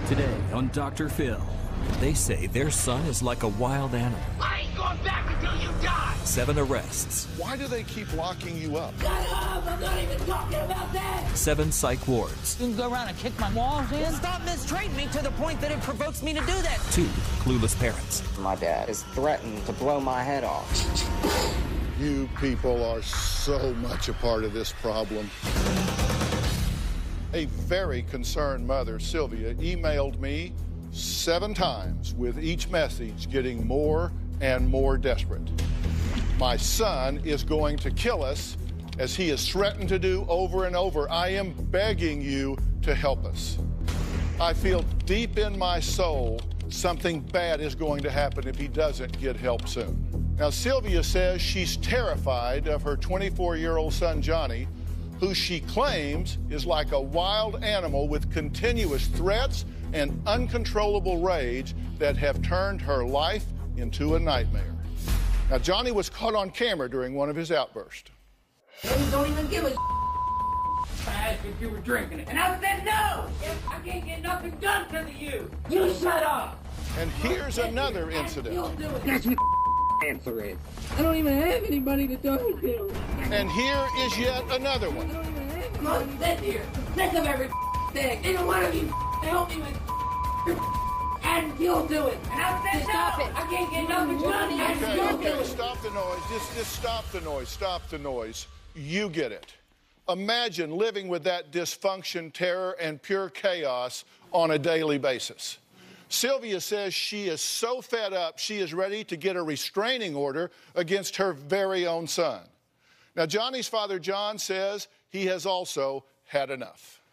Today on Dr. Phil, they say their son is like a wild animal. I ain't going back until you die! 7 arrests. Why do they keep locking you up? Shut up! I'm not even talking about that! 7 psych wards. You can go around and kick my walls in? Stop mistreating me to the point that it provokes me to do that. 2 clueless parents. My dad has threatened to blow my head off. You people are so much a part of this problem. A very concerned mother, Sylvia, emailed me 7 times with each message getting more and more desperate. My son is going to kill us, as he has threatened to do over and over. I am begging you to help us. I feel deep in my soul something bad is going to happen if he doesn't get help soon. Now, Sylvia says she's terrified of her 24-year-old son, Johnny, who she claims is like a wild animal with continuous threats and uncontrollable rage that have turned her life into a nightmare. Now, Johnny was caught on camera during one of his outbursts. They don't even give a I asked if you were drinking it, and I said no! I can't get nothing done because of you! You shut up! And here's another incident. That's what answer is. I don't even have anybody to talk to. And here is yet another one. I'm sitting here, sick of every thing. Either one of you help me with and you'll do it. And I said stop it. I can't get nothing done and you'll do it. Stop the noise. Just stop the noise. Stop the noise. You get it. Imagine living with that dysfunction, terror, and pure chaos on a daily basis. Sylvia says she is so fed up, she is ready to get a restraining order against her very own son. Now, Johnny's father, John, says he has also had enough.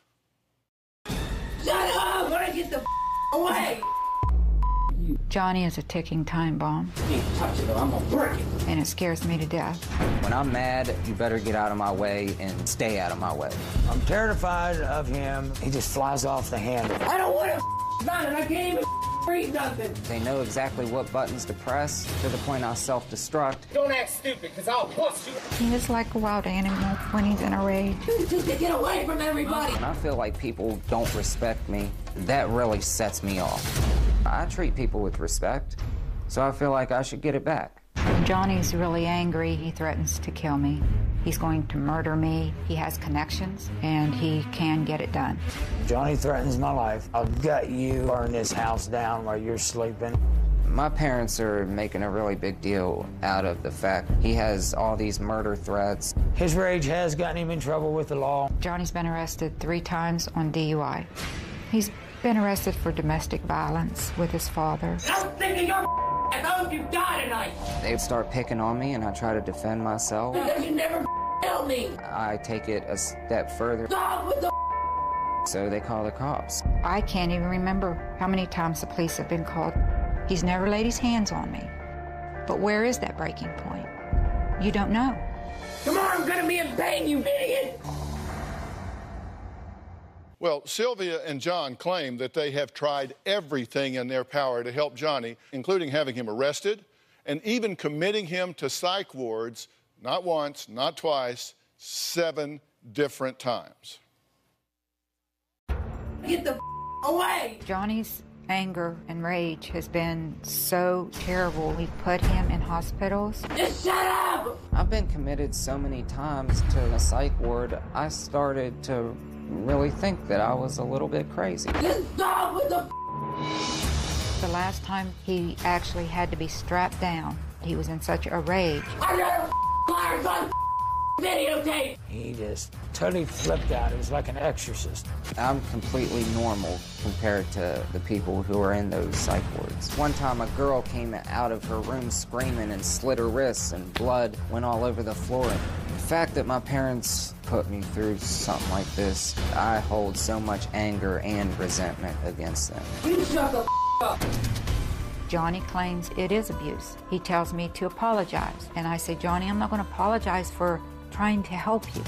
Shut up! I'm gonna get the away! Johnny is a ticking time bomb. You can't touch it or I'm gonna break it. And it scares me to death. When I'm mad, you better get out of my way and stay out of my way. I'm terrified of him. He just flies off the handle. I don't want to about it. I can't even read nothing. They know exactly what buttons to press to the point I'll self-destruct. Don't act stupid, because I'll bust you. He is like a wild animal when he's in a rage. Just to get away from everybody. When I feel like people don't respect me, that really sets me off. I treat people with respect, so I feel like I should get it back. When Johnny's really angry, he threatens to kill me. He's going to murder me. He has connections, and he can get it done. Johnny threatens my life. I'll gut you, burn this house down while you're sleeping. My parents are making a really big deal out of the fact he has all these murder threats. His rage has gotten him in trouble with the law. Johnny's been arrested 3 times on DUI. He's been arrested for domestic violence with his father. I'm thinking your I hope you die tonight. They start picking on me, and I try to defend myself. Because you never help me. I take it a step further, Stop with the so they call the cops. I can't even remember how many times the police have been called. He's never laid his hands on me. But where is that breaking point? You don't know. Tomorrow I'm gonna be in pain, you idiot. Well, Sylvia and John claim that they have tried everything in their power to help Johnny, including having him arrested and even committing him to psych wards, not once, not twice, 7 different times. Get the away. Johnny's anger and rage has been so terrible. We put him in hospitals. Just shut up. I've been committed so many times to a psych ward, I started to really think that I was a little bit crazy. Just stop with the The last time he actually had to be strapped down, he was in such a rage. I got a liars on videotape. He just totally flipped out. It was like an exorcist. I'm completely normal compared to the people who are in those psych wards. One time a girl came out of her room screaming and slit her wrists, and blood went all over the floor. The fact that my parents put me through something like this, I hold so much anger and resentment against them. You shut the up. Johnny claims it is abuse. He tells me to apologize. And I say, Johnny, I'm not going to apologize for trying to help you.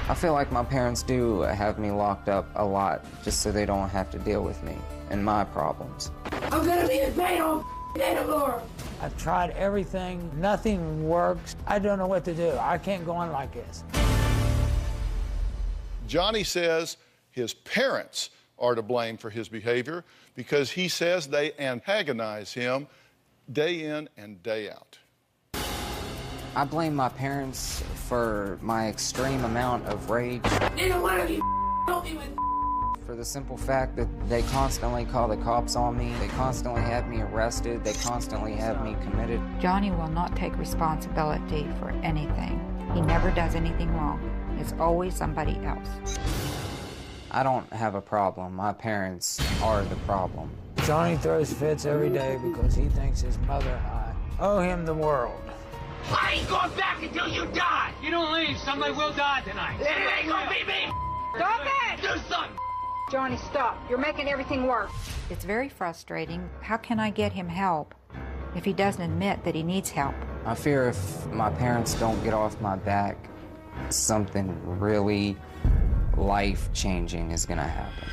I feel like my parents do have me locked up a lot just so they don't have to deal with me and my problems. I'm gonna be in pain all day tomorrow. I've tried everything. Nothing works. I don't know what to do. I can't go on like this. Johnny says his parents are to blame for his behavior because he says they antagonize him day in and day out. I blame my parents for my extreme amount of rage. Neither one of you help me with For the simple fact that they constantly call the cops on me, they constantly have me arrested, they constantly have me committed. Johnny will not take responsibility for anything. He never does anything wrong. It's always somebody else. I don't have a problem. My parents are the problem. Johnny throws fits every day because he thinks his mother and I owe him the world. I ain't going back until you die! You don't leave, somebody will die tonight. It ain't gonna be me! Stop it! Do something! Johnny, stop. You're making everything worse. It's very frustrating. How can I get him help if he doesn't admit that he needs help? I fear if my parents don't get off my back, something really life-changing is gonna happen.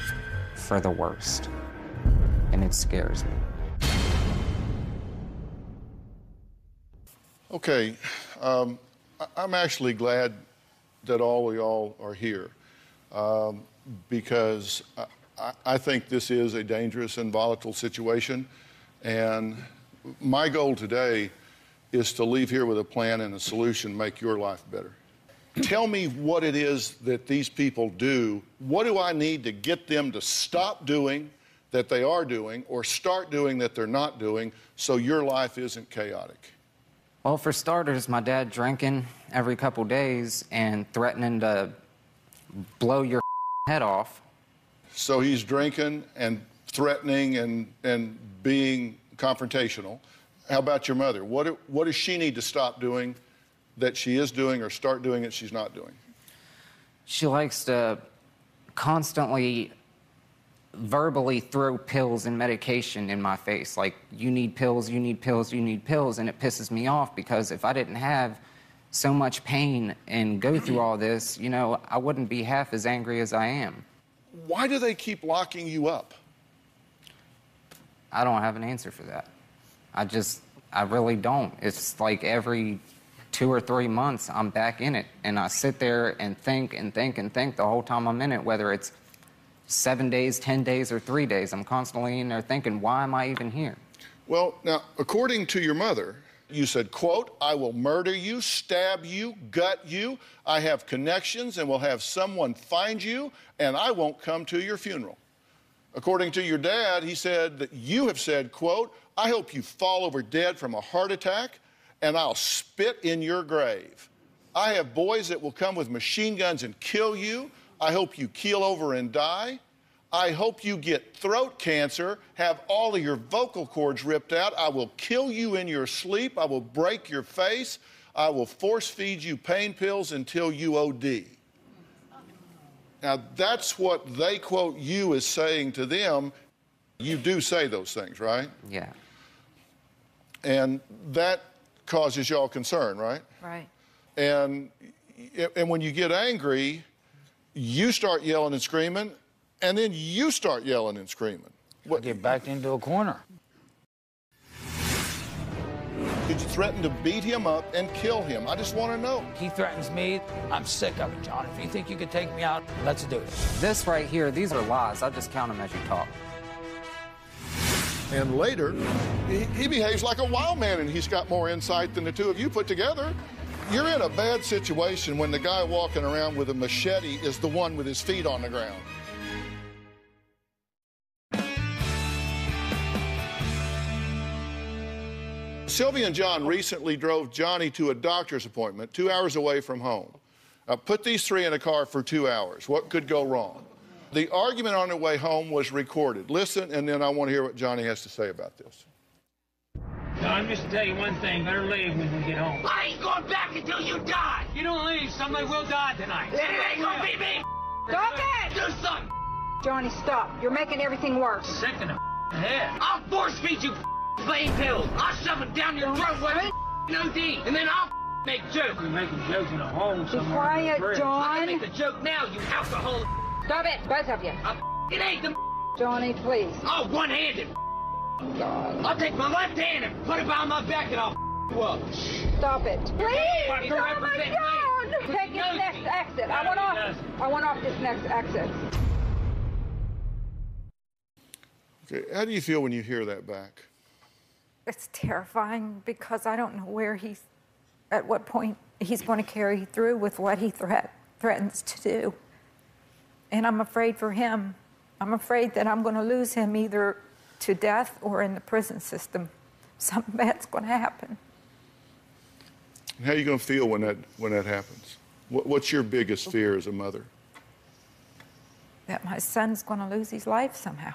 For the worst. And it scares me. Okay, I'm actually glad that all of y'all are here because I think this is a dangerous and volatile situation, and my goal today is to leave here with a plan and a solution, make your life better. Tell me what it is that these people do. What do I need to get them to stop doing that they are doing or start doing that they're not doing so your life isn't chaotic? Well, for starters, my dad drinking every couple days and threatening to blow your head off. So he's drinking and threatening and being confrontational. How about your mother? What does she need to stop doing that she is doing or start doing that she's not doing? She likes to constantly verbally throw pills and medication in my face. Like, you need pills, you need pills, you need pills. And it pisses me off because if I didn't have so much pain and go through all this, you know, I wouldn't be half as angry as I am. Why do they keep locking you up? I don't have an answer for that. I really don't. It's like every 2 or 3 months, I'm back in it. And I sit there and think and think and think the whole time I'm in it, whether it's 7 days, 10 days, or 3 days. I'm constantly in there thinking, why am I even here? Well, now, according to your mother, you said, quote, I will murder you, stab you, gut you. I have connections and will have someone find you, and I won't come to your funeral. According to your dad, he said that you have said, quote, I hope you fall over dead from a heart attack, and I'll spit in your grave. I have boys that will come with machine guns and kill you. I hope you keel over and die. I hope you get throat cancer, have all of your vocal cords ripped out. I will kill you in your sleep. I will break your face. I will force feed you pain pills until you OD. Now, that's what they quote you as saying to them. You do say those things, right? Yeah. And that causes y'all concern, right? Right. And when you get angry, you start yelling and screaming, and then you start yelling and screaming. What? Get backed into a corner. Did you threaten to beat him up and kill him? I just want to know. He threatens me. I'm sick of it, John. If you think you can take me out, let's do it. This right here, these are lies. I just count them as you talk. And later, he behaves like a wild man, and he's got more insight than the two of you put together. You're in a bad situation when the guy walking around with a machete is the one with his feet on the ground. Sylvia and John recently drove Johnny to a doctor's appointment 2 hours away from home. Put these three in a car for 2 hours. What could go wrong? The argument on their way home was recorded. Listen, and then I want to hear what Johnny has to say about this. John, just to tell you one thing, better leave when we get home. I ain't going back until you die! You don't leave, somebody will die tonight. It ain't gonna be me! Stop it! Do something! Johnny, stop. You're making everything worse. Sick in the head. I'll force feed you pain pills. I'll shove it down your throat with no D, and then I'll make jokes. You're making jokes in a home somewhere. Quiet, in the fridge. I John. can make the joke now, you alcohol. Stop it, both of you. It ain't the Johnny, please. Oh, one-handed. God. I'll take my left hand and put it behind my back and I'll you up. Stop it. Please! Fucker, Oh, my represent God! me. Take this next exit. I want off this next exit. Okay. How do you feel when you hear that back? It's terrifying because I don't know at what point he's going to carry through with what he threatens to do. And I'm afraid for him. I'm afraid that I'm going to lose him either to death or in the prison system. Something bad's going to happen. How are you going to feel when that happens? What's your biggest fear as a mother? That my son's going to lose his life somehow.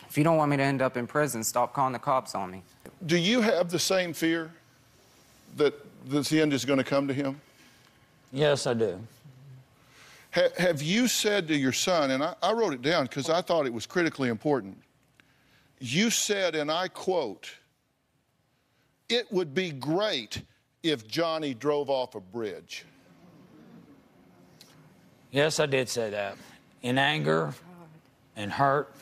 If you don't want me to end up in prison, stop calling the cops on me. Do you have the same fear that the end is going to come to him? Yes, I do. Have you said to your son, and I wrote it down because I thought it was critically important. You said, and I quote, "It would be great if Johnny drove off a bridge." Yes, I did say that. In anger and hurt.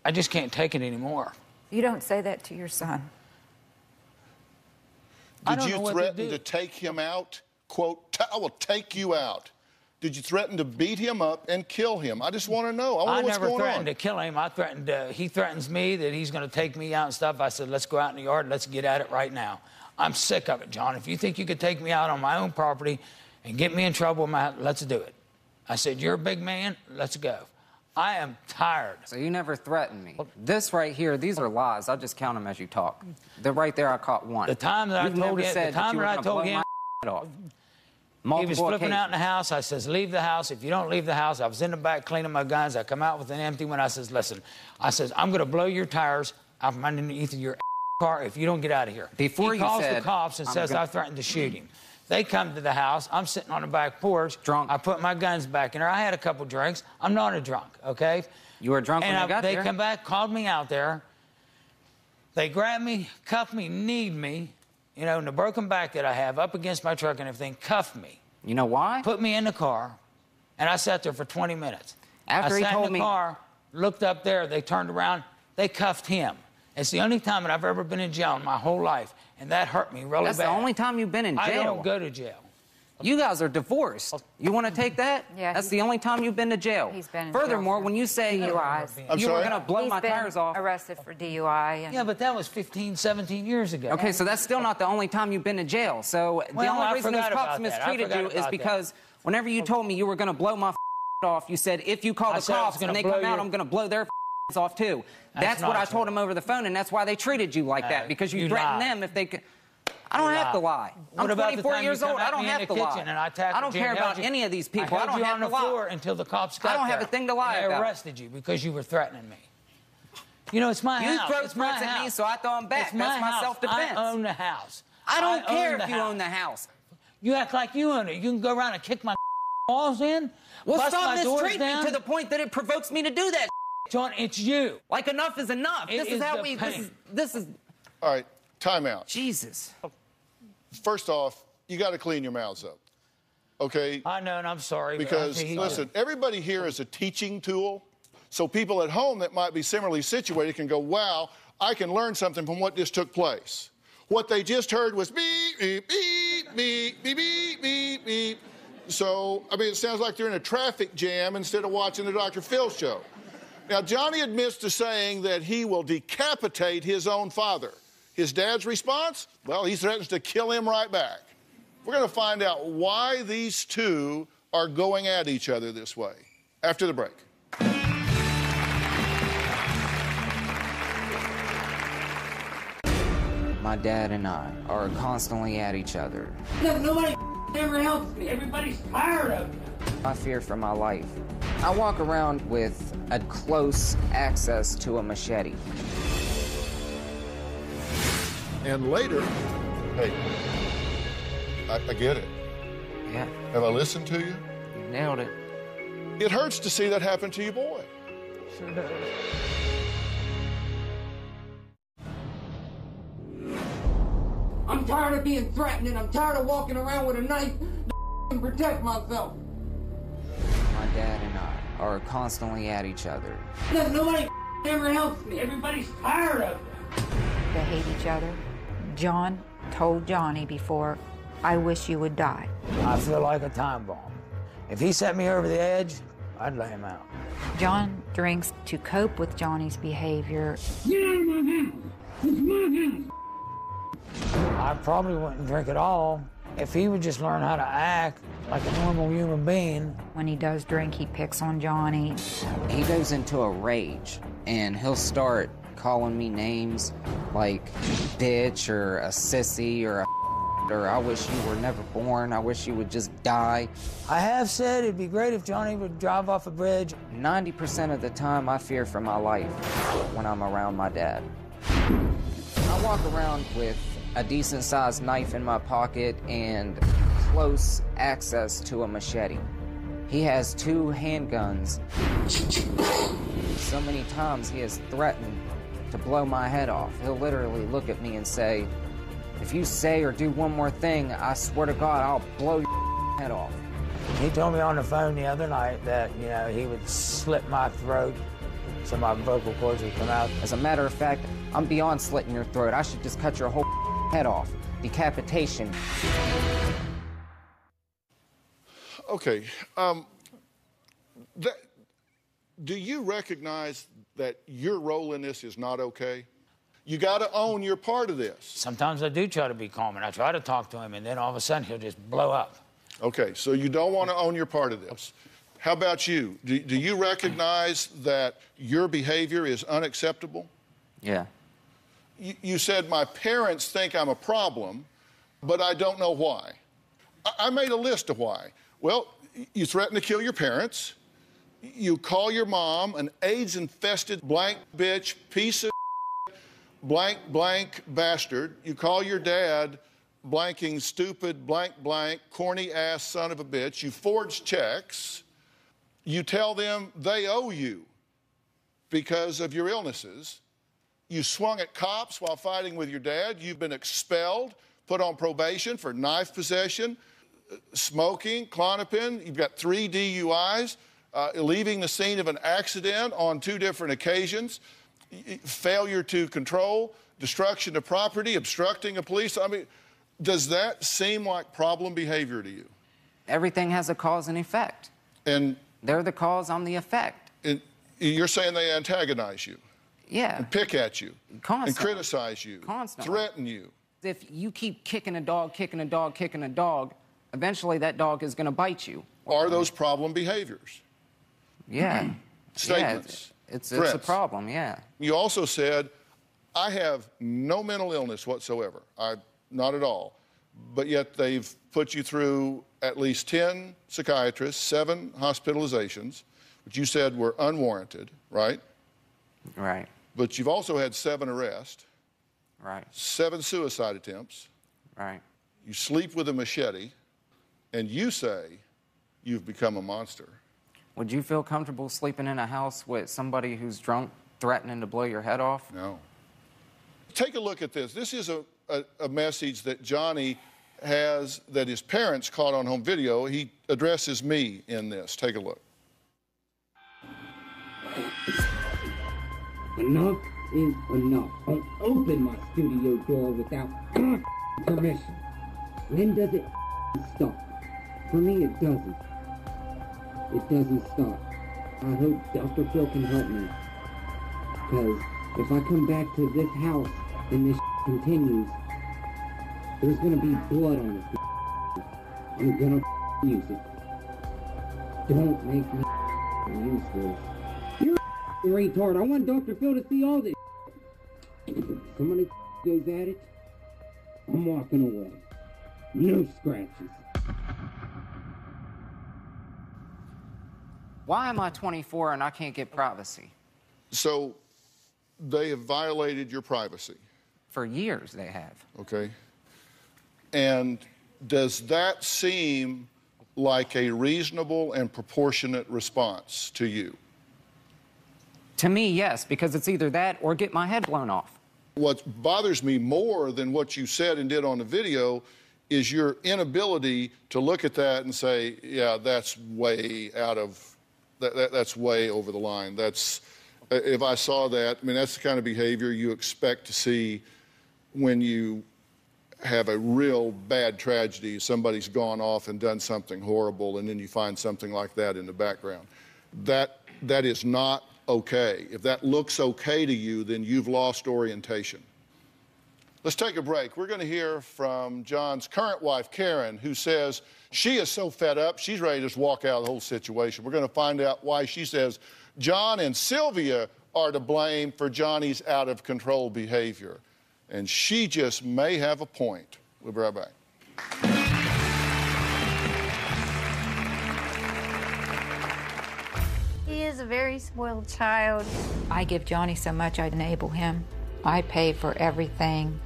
I just can't take it anymore. You don't say that to your son. Did you threaten to take him out? Quote, "I will take you out." Did you threaten to beat him up and kill him? I just want to know. I want to know what's going on. I never threatened to kill him. I threatened he threatens me that he's going to take me out and stuff. I said, let's go out in the yard. Let's get at it right now. I'm sick of it, John. If you think you could take me out on my own property and get me in trouble, let's do it. I said, you're a big man. Let's go. I am tired. So you never threatened me. This right here, these are lies. I'll just count them as you talk. They're right there. I caught one. The time that I told him, off. He was flipping out in the house. I says, leave the house. If you don't leave the house, I was in the back cleaning my guns. I come out with an empty one. I says, listen, I says, I'm going to blow your tires out from underneath of your car if you don't get out of here. Before he calls the cops and says I threatened to shoot him. They come to the house. I'm sitting on the back porch. Drunk. I put my guns back in there. I had a couple drinks. I'm not a drunk, okay? You were drunk when you got there? They come back, called me out there. They grabbed me, cuffed me, kneed me, you know, and the broken back that I have up against my truck and everything, cuffed me. You know why? Put me in the car, and I sat there for 20 minutes. After he told me... I sat in the car, looked up there, they turned around, they cuffed him. It's the only time that I've ever been in jail in my whole life, and that hurt me really bad. That's the only time you've been in jail? I don't go to jail. You guys are divorced. You want to take that? Yeah. That's the only time you've been to jail. He's been in Furthermore, jail when you say you were going to blow my tires off... arrested for DUI. And... Yeah, but that was 15, 17 years ago. Okay, so that's still not the only time you've been to jail. So the only reason those cops mistreated you is because whenever you told me you were going to blow my off, you said, if you call the cops and they come out, I'm going to blow their off too. That's what I told them over the phone, and that's why they treated you like that, because you threatened them if they could... I don't have to lie. I'm 24 years old. I don't have to lie. I don't care about any of these people. I don't have to lie. Until the cops got there. I don't have a thing to lie about. They arrested you because you were threatening me. You know, it's my house. You throw threats at me, so I throw them back. That's my self-defense. I own the house. I don't care if you own the house. You act like you own it. You can go around and kick my walls in. Well, stop mistreating me to the point that it provokes me to do that. John, it's you. Like, enough is enough. This is how we... This is... All right, time out. Jesus. First off, you got to clean your mouths up, okay? I know, and I'm sorry. Because, listen, everybody here is a teaching tool, so people at home that might be similarly situated can go, wow, I can learn something from what just took place. What they just heard was beep, beep, beep, beep, beep, beep, beep, beep. So, I mean, it sounds like they're in a traffic jam instead of watching the Dr. Phil show. Now, Johnny admits to saying that he will decapitate his own father. His dad's response? Well, he threatens to kill him right back. We're going to find out why these two are going at each other this way after the break. My dad and I are constantly at each other. Nobody ever helps me. Everybody's tired of me. I fear for my life. I walk around with a close access to a machete. And later, hey, I get it. Yeah. Have I listened to you? You nailed it. It hurts to see that happen to your boy. Sure does. I'm tired of being threatened, and I'm tired of walking around with a knife to protect myself. My dad and I are constantly at each other. Nobody ever helps me. Everybody's tired of me. They hate each other. John told Johnny before, I wish you would die. I feel like a time bomb. If he set me over the edge, I'd lay him out. John drinks to cope with Johnny's behavior. Get out of my house! It's my house! I probably wouldn't drink at all if he would just learn how to act like a normal human being. When he does drink, he picks on Johnny. He goes into a rage, and he'll start calling me names like bitch or a sissy or I wish you were never born, I wish you would just die. I have said it'd be great if Johnny would drive off a bridge. 90% of the time, I fear for my life when I'm around my dad. I walk around with a decent-sized knife in my pocket and close access to a machete. He has 2 handguns. So many times he has threatened to blow my head off. He'll literally look at me and say, if you say or do one more thing, I swear to God, I'll blow your head off. He told me on the phone the other night that, you know, he would slit my throat so my vocal cords would come out. As a matter of fact, I'm beyond slitting your throat. I should just cut your whole head off. Decapitation. Okay. Do you recognize that your role in this is not okay? You got to own your part of this. Sometimes I do try to be calm, and I try to talk to him, and then all of a sudden he'll just blow up. Okay, so you don't want to own your part of this. How about you? Do you recognize that your behavior is unacceptable? Yeah. You said, my parents think I'm a problem, but I don't know why. I made a list of why. Well, you threaten to kill your parents. You call your mom an AIDS-infested blank bitch, piece of blank blank bastard. You call your dad blanking stupid blank blank corny ass son of a bitch. You forge checks. You tell them they owe you because of your illnesses. You swung at cops while fighting with your dad. You've been expelled, put on probation for knife possession, smoking, Klonopin. You've got 3 DUIs, leaving the scene of an accident on 2 different occasions. Failure to control, destruction of property, obstructing a police. I mean, does that seem like problem behavior to you? Everything has a cause and effect. And they're the cause, I'm the effect. And you're saying they antagonize you? Yeah. And pick at you? Constantly. And criticize you? Constantly. Threaten you? If you keep kicking a dog, kicking a dog, kicking a dog, eventually that dog is going to bite you. Are those problem behaviors? Yeah. Statements? Yeah, it's a problem, yeah. You also said, I have no mental illness whatsoever. Not at all. But yet they've put you through at least 10 psychiatrists, 7 hospitalizations, which you said were unwarranted, right? Right. But you've also had 7 arrests. Right. 7 suicide attempts. Right. You sleep with a machete, and you say you've become a monster. Would you feel comfortable sleeping in a house with somebody who's drunk, threatening to blow your head off? No. Take a look at this. This is a message that Johnny has that his parents caught on home video. He addresses me in this. Take a look. Enough is enough. Don't open my studio door without permission. When does it stop? For me, it doesn't. It doesn't stop. I hope Dr. Phil can help me. Because if I come back to this house and this continues, there's gonna be blood on it. I'm gonna use it. Don't make me useless. You're a retard. I want Dr. Phil to see all this. Somebody goes at it, I'm walking away. No scratches. Why am I 24 and I can't get privacy? So they have violated your privacy. For years they have. Okay. And does that seem like a reasonable and proportionate response to you? To me, yes, because it's either that or get my head blown off. What bothers me more than what you said and did on the video is your inability to look at that and say, yeah, that's way out of, that's way over the line. That's, if I saw that, I mean, that's the kind of behavior you expect to see when you have a real bad tragedy. Somebody's gone off and done something horrible, and then you find something like that in the background. That is not okay. If that looks okay to you, then you've lost orientation. Let's take a break. We're going to hear from John's current wife, Karen, who says she is so fed up, she's ready to just walk out of the whole situation. We're going to find out why she says John and Sylvia are to blame for Johnny's out-of-control behavior. And she just may have a point. We'll be right back. He is a very spoiled child. I give Johnny so much I enable him. I pay for everything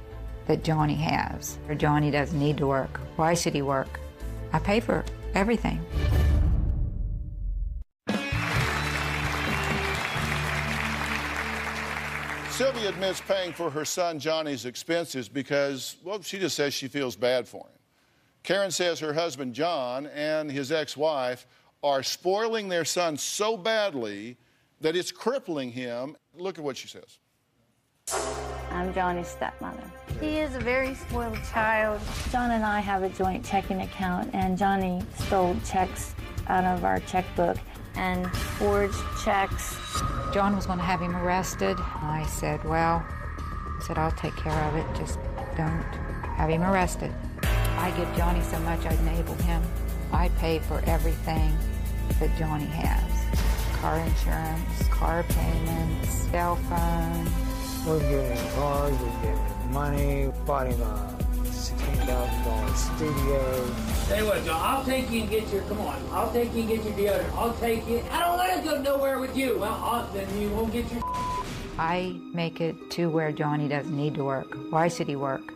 that Johnny has. Johnny doesn't need to work. Why should he work? I pay for everything. Sylvia admits paying for her son Johnny's expenses because, well, she just says she feels bad for him. Karen says her husband John and his ex-wife are spoiling their son so badly that it's crippling him. Look at what she says. I'm Johnny's stepmother. He is a very spoiled child. John and I have a joint checking account, and Johnny stole checks out of our checkbook and forged checks. John was going to have him arrested. I said, well, I'll take care of it. Just don't have him arrested. I give Johnny so much I enable him. I pay for everything that Johnny has. Car insurance, car payments, cell phone. We're getting cars, we're getting money, bought him a $16,000 studio. Tell you what, John, I'll take you and get your, come on, I'll take you and get your deodorant. I'll take you. I don't want to go nowhere with you. Well, then you won't get your... I make it to where Johnny doesn't need to work. Why should he work?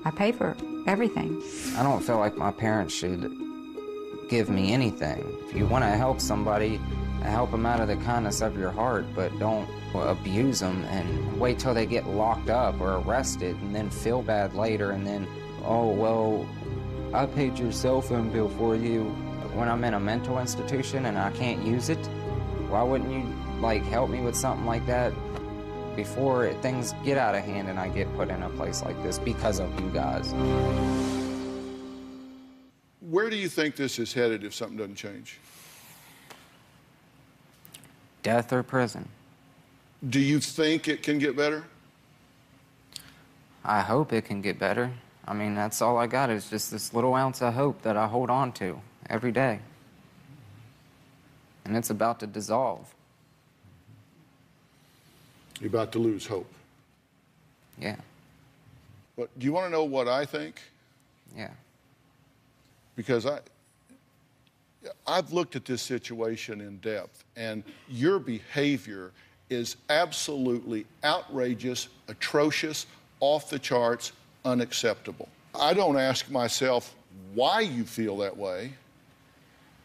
I pay for everything. I don't feel like my parents should give me anything. If you want to help somebody, help them out of the kindness of your heart, but don't abuse them and wait till they get locked up or arrested and then feel bad later and then, oh, well, I paid your cell phone bill for you. When I'm in a mental institution and I can't use it, why wouldn't you, like, help me with something like that before things get out of hand and I get put in a place like this because of you guys? Where do you think this is headed if something doesn't change? Death or prison. Do you think it can get better? I hope it can get better. I mean, that's all I got is just this little ounce of hope that I hold on to every day. And it's about to dissolve. You're about to lose hope. Yeah. But do you want to know what I think? Yeah. Because I've looked at this situation in depth, and your behavior is absolutely outrageous, atrocious, off the charts, unacceptable. I don't ask myself why you feel that way.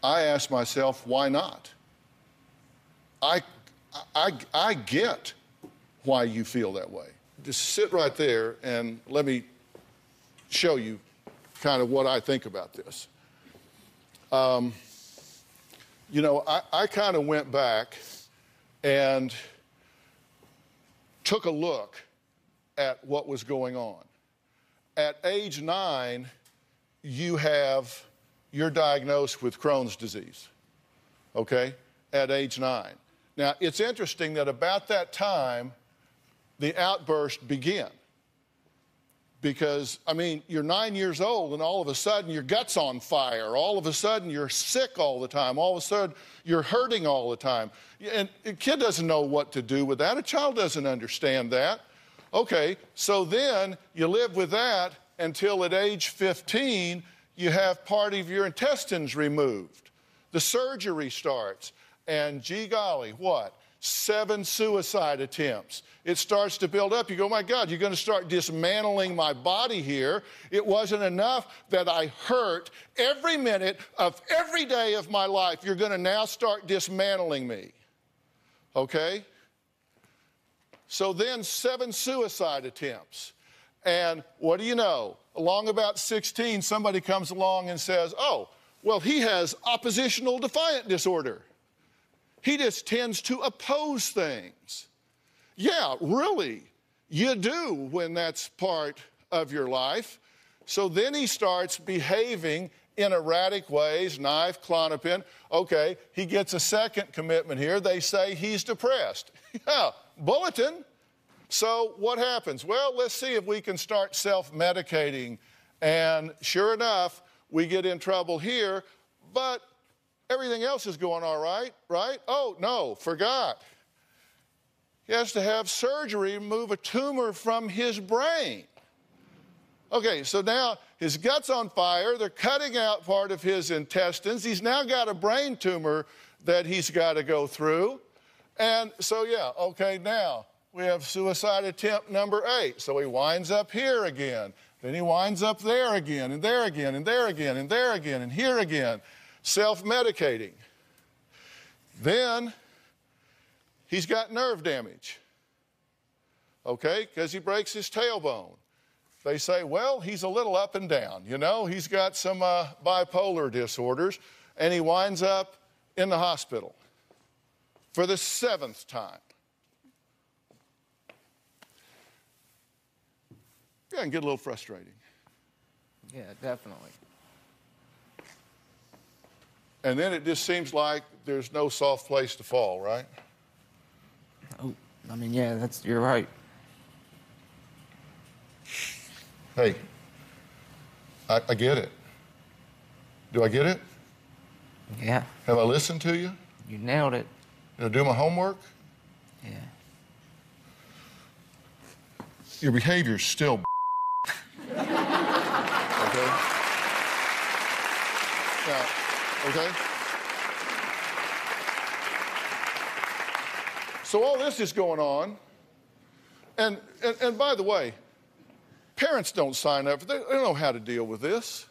I ask myself, why not? I get why you feel that way. Just sit right there and let me show you kind of what I think about this. You know, I kind of went back and took a look at what was going on. At age 9, you're diagnosed with Crohn's disease, okay, at age 9. Now, it's interesting that about that time, the outburst began. Because, I mean, you're 9 years old and all of a sudden your gut's on fire. All of a sudden you're sick all the time. All of a sudden you're hurting all the time. And a kid doesn't know what to do with that. A child doesn't understand that. Okay, so then you live with that until at age 15 you have part of your intestines removed. The surgery starts, and gee golly, what? 7 suicide attempts. It starts to build up. You go, my God, you're going to start dismantling my body here. It wasn't enough that I hurt every minute of every day of my life. You're going to now start dismantling me. Okay? So then 7 suicide attempts. And what do you know? Along about 16, somebody comes along and says, oh, well, he has oppositional defiant disorder. He just tends to oppose things. Yeah, really, you do when that's part of your life. So then he starts behaving in erratic ways, knife, Klonopin. Okay, he gets a second commitment here. They say he's depressed. Yeah, bulletin. So what happens? Well, let's see if we can start self-medicating. And sure enough, we get in trouble here, but everything else is going all right, right? Oh, no, forgot. He has to have surgery, remove a tumor from his brain. Okay, so now his gut's on fire. They're cutting out part of his intestines. He's now got a brain tumor that he's got to go through. And so, yeah, okay, now we have suicide attempt number 8. So he winds up here again. Then he winds up there again, and there again, and there again, and there again, and here again, self-medicating. Then he's got nerve damage, okay, because he breaks his tailbone. They say, well, he's a little up and down, you know. He's got some bipolar disorders, and he winds up in the hospital for the 7th time. Yeah, and get a little frustrating. Yeah, definitely. And then it just seems like there's no soft place to fall, right? Oh, I mean, yeah, you're right. Hey, I get it. Do I get it? Yeah. Have I listened to you? You nailed it. Did I do my homework? Yeah. Your behavior's still okay? Now, okay? So all this is going on, and by the way, parents don't sign up. They don't know how to deal with this.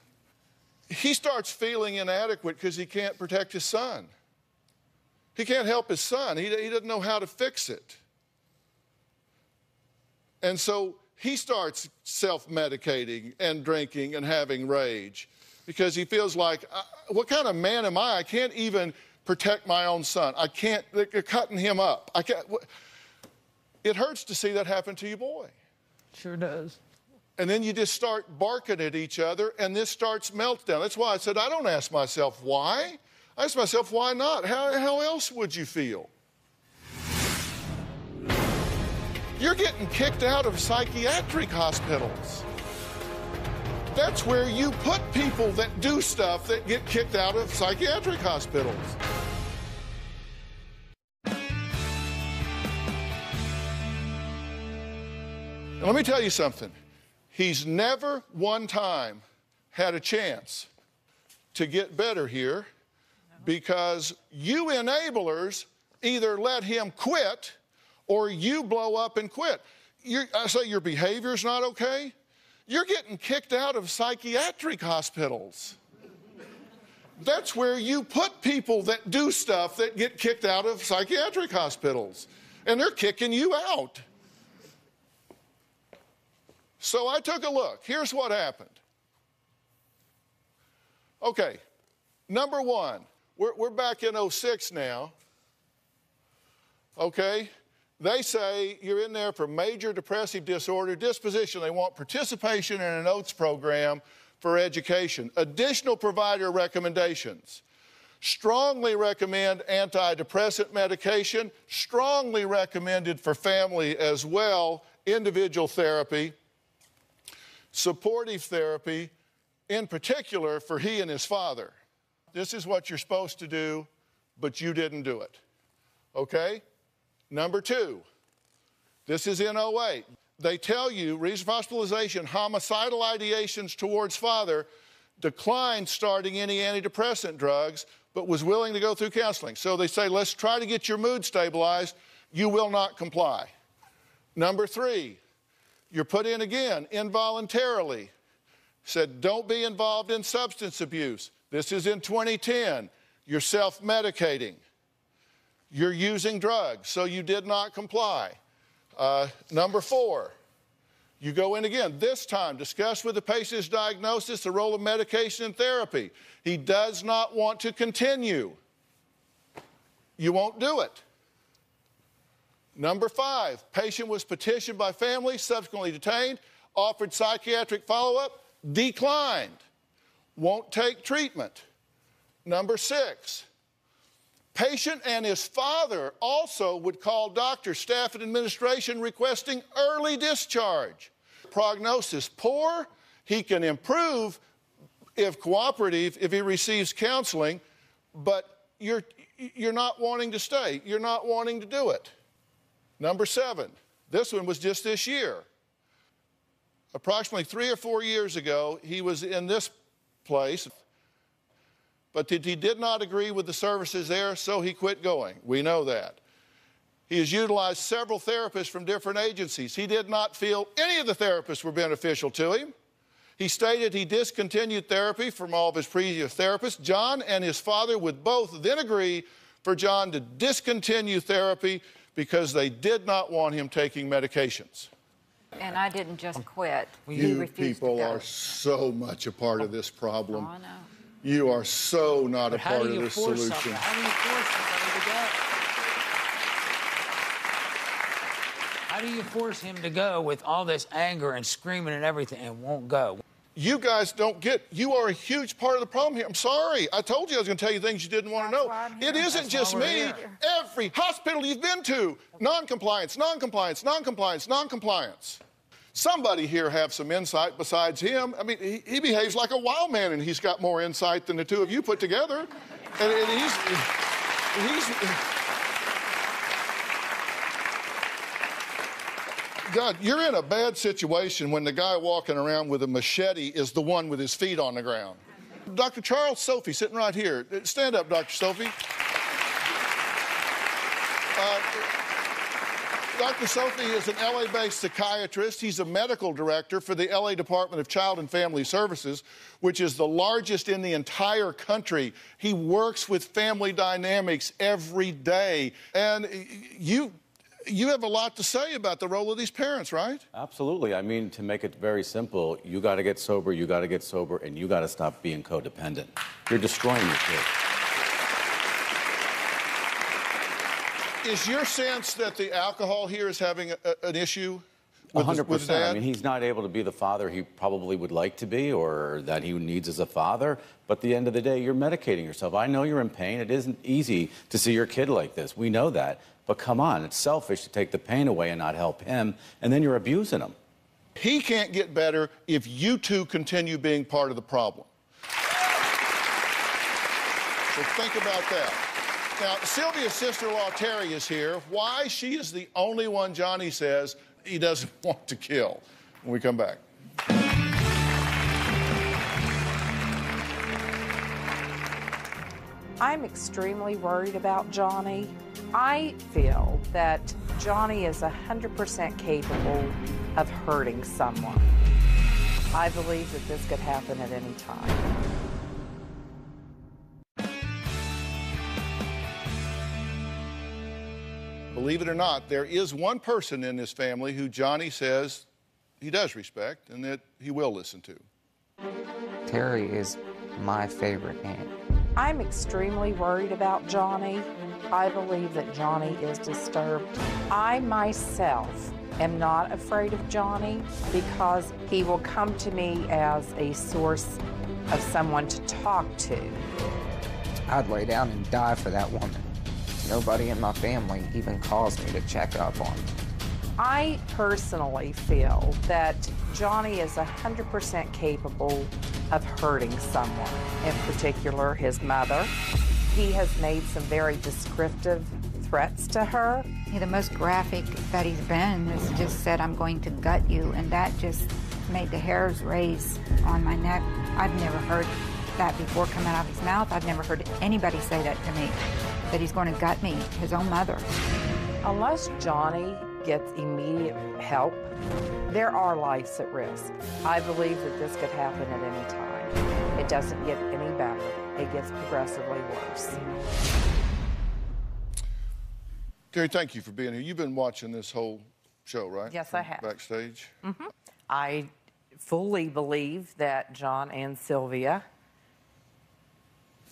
He starts feeling inadequate because he can't protect his son. He can't help his son. He doesn't know how to fix it. And so he starts self-medicating and drinking and having rage because he feels like, what kind of man am I? I can't even protect my own son. I can't, they're cutting him up. I can't. It hurts to see that happen to you, boy. Sure does. And then you just start barking at each other, and this starts meltdown. That's why I said, I don't ask myself why. I ask myself, why not? How else would you feel? You're getting kicked out of psychiatric hospitals. That's where you put people that do stuff that get kicked out of psychiatric hospitals. Now, let me tell you something. He's never one time had a chance to get better here because you enablers either let him quit or you blow up and quit. I say your behavior's not okay. You're getting kicked out of psychiatric hospitals. That's where you put people that do stuff that get kicked out of psychiatric hospitals. And they're kicking you out. So I took a look. Here's what happened. Okay, number one, we're back in 06 now. Okay, they say you're in there for major depressive disorder, disposition. They want participation in an OATS program for education. Additional provider recommendations. Strongly recommend antidepressant medication. Strongly recommended for family as well, individual therapy. Supportive therapy, in particular for he and his father. This is what you're supposed to do, but you didn't do it. Okay? Number two, this is in 08. They tell you reason for hospitalization, homicidal ideations towards father, declined starting any antidepressant drugs, but was willing to go through counseling. So they say, let's try to get your mood stabilized. You will not comply. Number three, you're put in again involuntarily. Said, don't be involved in substance abuse. This is in 2010. You're self-medicating. You're using drugs, so you did not comply. Number four, you go in again. This time, discuss with the patient's diagnosis the role of medication and therapy. He does not want to continue. You won't do it. Number five, patient was petitioned by family, subsequently detained, offered psychiatric follow-up, declined. won't take treatment. Number 6, patient and his father also would call doctor, staff, and administration requesting early discharge. Prognosis poor. He can improve if cooperative, if he receives counseling, but you're not wanting to stay. You're not wanting to do it. Number 7, this one was just this year. Approximately 3 or 4 years ago, he was in this place, but he did not agree with the services there, so he quit going. We know that. He has utilized several therapists from different agencies. He did not feel any of the therapists were beneficial to him. He stated he discontinued therapy from all of his previous therapists. John and his father would both then agree for John to discontinue therapy because they did not want him taking medications. And I didn't just quit. You people are so much a part of this problem. Oh, I know. You are so not a part of this solution. How do you force somebody to go? How do you force him to go with all this anger and screaming and everything and won't go? You guys don't get, you are a huge part of the problem here. I'm sorry. I told you I was going to tell you things you didn't want to know. It isn't just me. Every hospital you've been to, non-compliance, non-compliance, non-compliance, non-compliance. Somebody here have some insight besides him. I mean, he behaves like a wild man, and he's got more insight than the two of you put together. And he's God, you're in a bad situation when the guy walking around with a machete is the one with his feet on the ground. Dr. Charles Sophie, sitting right here. Stand up, Dr. Sophie. Dr. Sophie is an LA-based psychiatrist. He's a medical director for the LA Department of Child and Family Services, which is the largest in the entire country. He works with family dynamics every day. And you have a lot to say about the role of these parents, right? Absolutely. I mean, to make it very simple, you got to get sober, and you got to stop being codependent. You're destroying your kid. Is your sense that the alcohol here is having an issue with 100%. Dad? I mean, he's not able to be the father he probably would like to be or that he needs as a father. But at the end of the day, you're medicating yourself. I know you're in pain. It isn't easy to see your kid like this. We know that. But come on, it's selfish to take the pain away and not help him, and then you're abusing him. He can't get better if you two continue being part of the problem. So think about that. Now, Sylvia's sister-in-law, Terry, is here. Why she is the only one Johnny says he doesn't want to kill. When we come back. I'm extremely worried about Johnny. I feel that Johnny is 100% capable of hurting someone. I believe that this could happen at any time. Believe it or not, there is one person in this family who Johnny says he does respect and that he will listen to. Terry is my favorite aunt. I'm extremely worried about Johnny. I believe that Johnny is disturbed. I myself am not afraid of Johnny because he will come to me as a source of someone to talk to. I'd lay down and die for that woman. Nobody in my family even calls me to check up on me. I personally feel that Johnny is 100% capable of hurting someone, in particular his mother. He has made some very descriptive threats to her. The most graphic that he's been is just said, "I'm going to gut you," and that just made the hairs raise on my neck. I've never heard that before come out of his mouth. I've never heard anybody say that to me, that he's going to gut me, his own mother. Unless Johnny gets immediate help, there are lives at risk. I believe that this could happen at any time. It doesn't get any better. It gets progressively worse. Terry, thank you for being here. You've been watching this whole show, right? Yes, I have. Backstage? Mm-hmm. I fully believe that John and Sylvia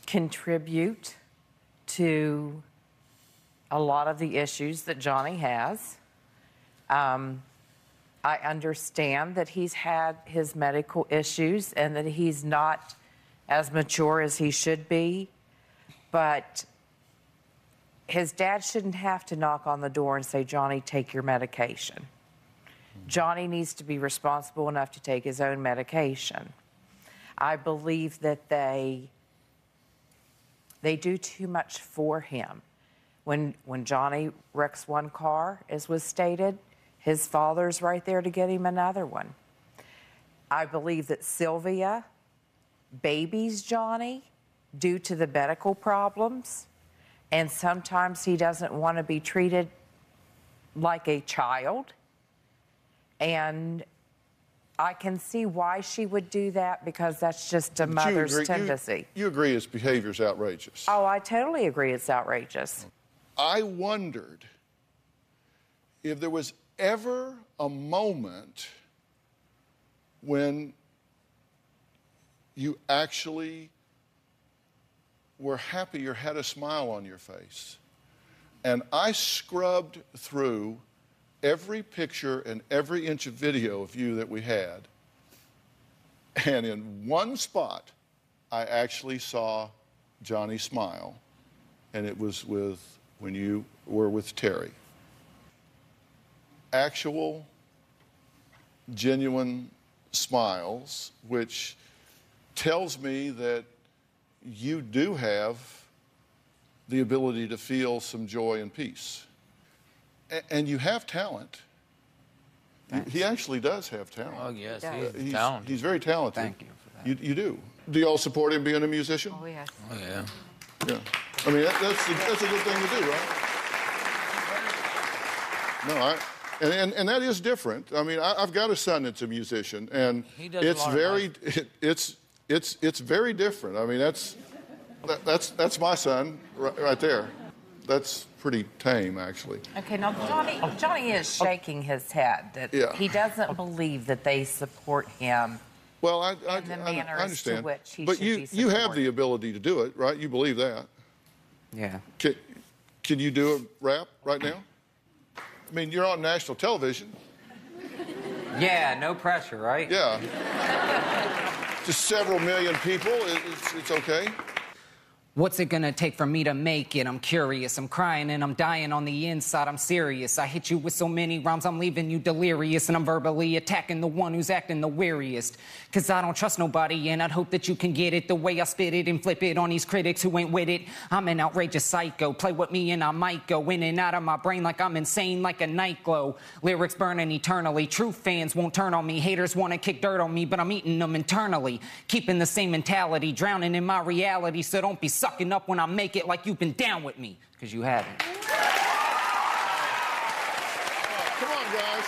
contribute to a lot of the issues that Johnny has. I understand that he's had his medical issues and that he's not as mature as he should be, but his dad shouldn't have to knock on the door and say, Johnny, take your medication. Johnny needs to be responsible enough to take his own medication. I believe that they do too much for him. When Johnny wrecks one car, as was stated, his father's right there to get him another one. I believe that Sylvia babies Johnny due to the medical problems, and sometimes he doesn't want to be treated like a child. And I can see why she would do that, because that's just a mother's tendency. You agree his behavior is outrageous? Oh, I totally agree it's outrageous. I wondered if there was ever a moment when you actually were happy or had a smile on your face. And I scrubbed through every picture and every inch of video of you that we had. And in one spot, I actually saw Johnny smile. And it was when you were with Terry. Actual, genuine smiles, which tells me that you do have the ability to feel some joy and peace. And you have talent. He actually does have talent. Oh, yes, he's talented. He's very talented. Thank you for that. You do. Do you all support him being a musician? Oh, yes. Oh, yeah. Yeah. I mean, that's a good thing to do, right? No, and that is different. I mean, I've got a son that's a musician, and it's very different. I mean, that's my son right there. That's pretty tame, actually. Okay, now Johnny is shaking his head that he doesn't believe that they support him. Well, I To understand. which he but should be you have the ability to do it, right? You believe that. Yeah. Can you do a rap right now? I mean, you're on national television. Yeah, no pressure, right? Yeah. Just several million people. It's okay. What's it gonna take for me to make it? I'm curious, I'm crying and I'm dying on the inside, I'm serious. I hit you with so many rhymes, I'm leaving you delirious, and I'm verbally attacking the one who's acting the weariest. Cause I don't trust nobody, and I'd hope that you can get it the way I spit it and flip it on these critics who ain't with it. I'm an outrageous psycho, play with me and I might go in and out of my brain like I'm insane, like a night glow. Lyrics burning eternally, true fans won't turn on me, haters wanna kick dirt on me, but I'm eating them internally. Keeping the same mentality, drowning in my reality, so don't be sucking up when I make it like you've been down with me, because you haven't. Come on, guys.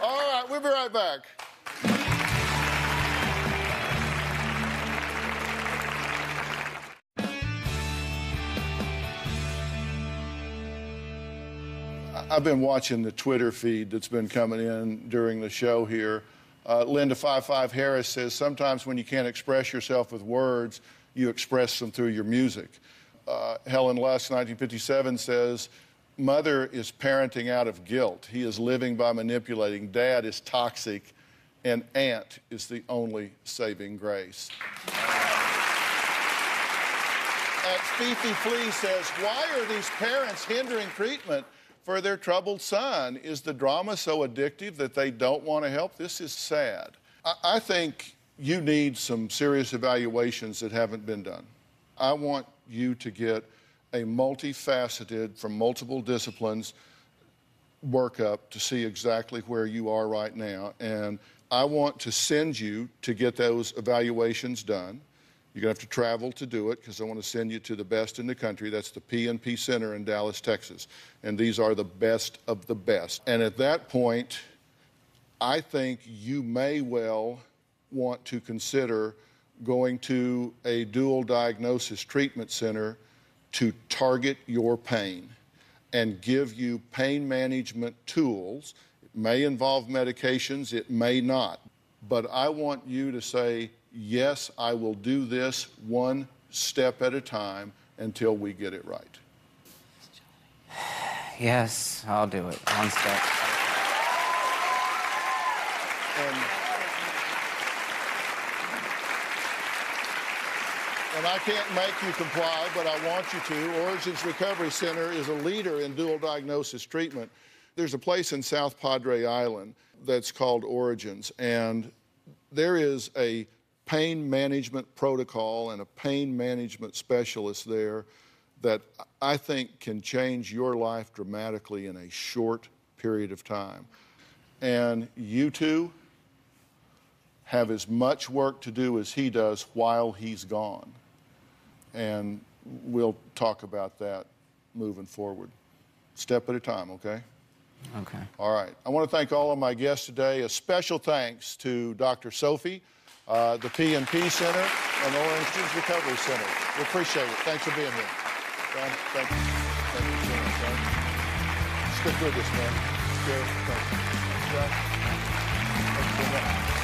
All right, we'll be right back. I've been watching the Twitter feed that's been coming in during the show here. Linda 55 Harris says, sometimes when you can't express yourself with words, you express them through your music. Helen Lusk, 1957, says, mother is parenting out of guilt. He is living by manipulating. Dad is toxic, and aunt is the only saving grace. Fifi Flea says, why are these parents hindering treatment for their troubled son? Is the drama so addictive that they don't want to help? This is sad. I think you need some serious evaluations that haven't been done. I want you to get a multifaceted, from multiple disciplines, workup to see exactly where you are right now. And I want to send you to get those evaluations done. You're going to have to travel to do it, because I want to send you to the best in the country. That's the PNP Center in Dallas, Texas. And these are the best of the best. And at that point, I think you may well want to consider going to a dual diagnosis treatment center to target your pain and give you pain management tools. It may involve medications, it may not. But I want you to say, yes, I will do this one step at a time, until we get it right. Yes, I'll do it. One step. And I can't make you comply, but I want you to. Origins Recovery Center is a leader in dual diagnosis treatment. There's a place in South Padre Island that's called Origins, and there is a pain management protocol and a pain management specialist there that I think can change your life dramatically in a short period of time. And you two have as much work to do as he does while he's gone. And we'll talk about that moving forward. Step at a time, okay? Okay. All right. I want to thank all of my guests today. A special thanks to Dr. Sophie, the P&P Center, and Origins Recovery Center. We appreciate it. Thanks for being here. John, thank you. Thank you so much, John. Stick with us, man. Thank you. John, thank you so much.